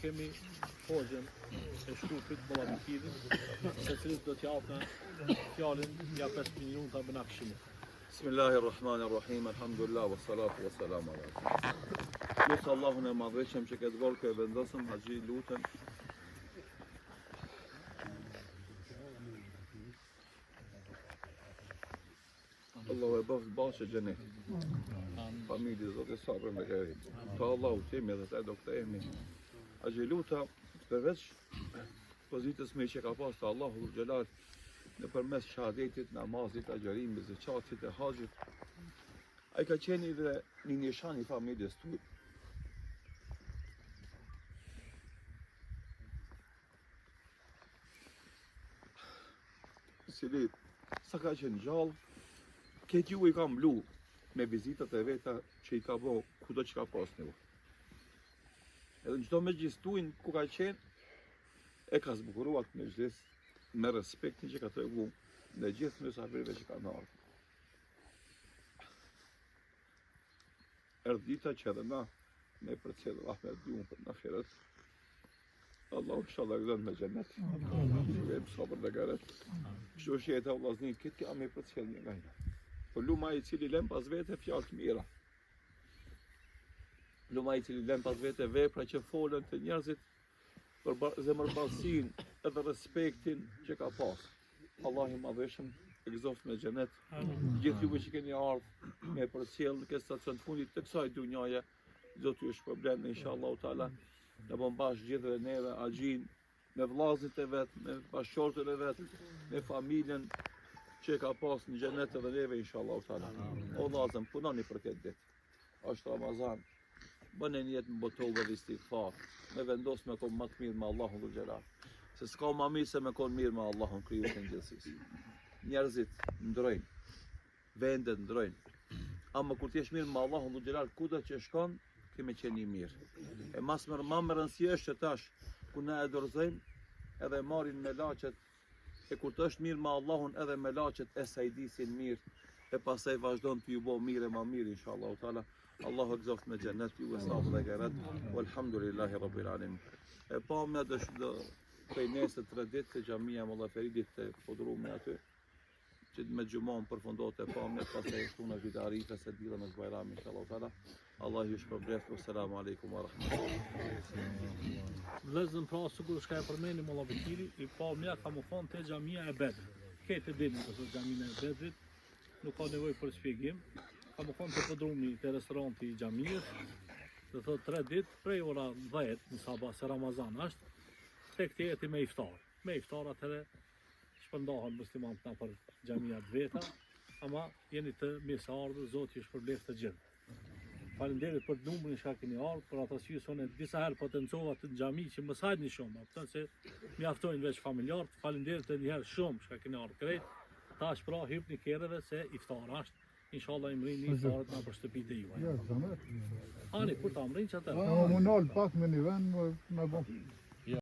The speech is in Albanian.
Kemi hoxhën e Shkupit Bollavikirit, se cilit do t'japna fjalën ja 5 minuta bëna këshillit. Bismillahirrahmanirrahim, alhamdulillah, wa salatu wa salam ala rasulillah. Lusë Allahun e madhëshëm që këtë vorë e vendosëm, haxhi lutën. Allahu e bëftë bashë gjenet. Familje zote sabrën dhe gërit. Ta Allahu temi dhe ta do këtë emi. Haxhi luta përveç pozitës me që ka pas të Allahu dhul Gjelal në përmes shahadetit, namazit, agjerimit, zakatit e haxhit. Ai ka qenë dhe një nishan i familjes tuaj. Cili sa ka qenë gjallë, këtë ju i ka mblu me vizitat e veta që i ka bo kudo që ka pas nevojë. Edhe në çdo mexhlis tuin ku ka qenë, e ka zbukuruar atë mexhlis me respektin që ka tregu në gjithë mysafirëve që kanë ardhur. Erdhë dita që edhe na me përcjell rahmet diun për në ahiret. Allahu inshallah gëzon me xhenet. Shkojmë sabër dhe garet. Kështu që jeta vllazni këtë kam me përcjell një nga ata. Po luma i cili lëm pas vete fjalë të mira. Luma i cili lëm pas vete vepra që folën të njerëzit për zemërballësinë edhe respektin që ka pas. Allah i madhëshëm e gëzoft me xhenet. Gjithë juve që keni ardhur me përcjell në këtë stacion të fundit të kësaj dunjaje, Zoti ju shpërblen inshallah taala. Në bombash gjithë dhe neve, haxhin, me vllazit e vet, me bashkëshortën e vet, me familjen që ka pas në xhenet edhe neve inshallah taala. O vllazëm, punoni për këtë ditë. Është Ramazan. Bënë një jetë më botovë dhe istighfar, me vendos me konë më të mirë me Allahun dhul Gjelal. Se s'ka më mirë se me konë mirë me Allahun krijues në gjithësisë. Njerëzit ndrojnë, vendet ndrojnë. Ama kur t'jesh mirë me Allahun dhul Gjelal, kudo që shkon, kemi qenë i mirë. E më rëndësia është që tash, ku na e dorëzojmë, edhe marrin me laçet, e kur të është mirë me Allahun edhe me laçet e sajdisin mirë, e pastaj vazhdon të ju bo mirë e më mirë inshallah taala. Allahu e gëzoft me xhenet ju e sabër dhe garet. Walhamdulillahi rabbil alamin. E pa me do prej nesër 3 ditë se xhamia e Mollaferidit të podrume aty. Që me xhumon përfundohet e pa me pastaj shtunë vitari se dilla me Bajram inshallah taala. Allah ju shpërbleft. Assalamu alaikum wa rahmatullah. Vëllezër pra sikur shka e përmeni Mollavikiri, i pa mja ka më thonë te xhamia e Bedrit. Këtë dinë ose xhamia e Bedrit, nuk ka nevojë për shpjegim. Ka më thonë të përdrumi të restoranti i xhamisë, dhe thot 3 ditë prej ora 10 në sabah se Ramazan është, tek të jeti me iftar. Me iftar atëre shpërndahen muslimanët na për xhamia të veta, ama jeni të mirëseardhur, Zoti ju shpërbleft të gjithë. Faleminderit për numrin që keni ardhur, për atë arsye se unë disa herë potencova të xhami që më sajtni shumë, apo se mjaftojnë veç familjarët. Faleminderit edhe një herë shumë që keni ardhur krejt. Tash pra hypni kerreve se iftar është. Inshallah i mrini iftarët na për shtëpitë juaja. Ja, zamet. Ani, kur ta mrin që atë? Më nol pak me një vend, me bon.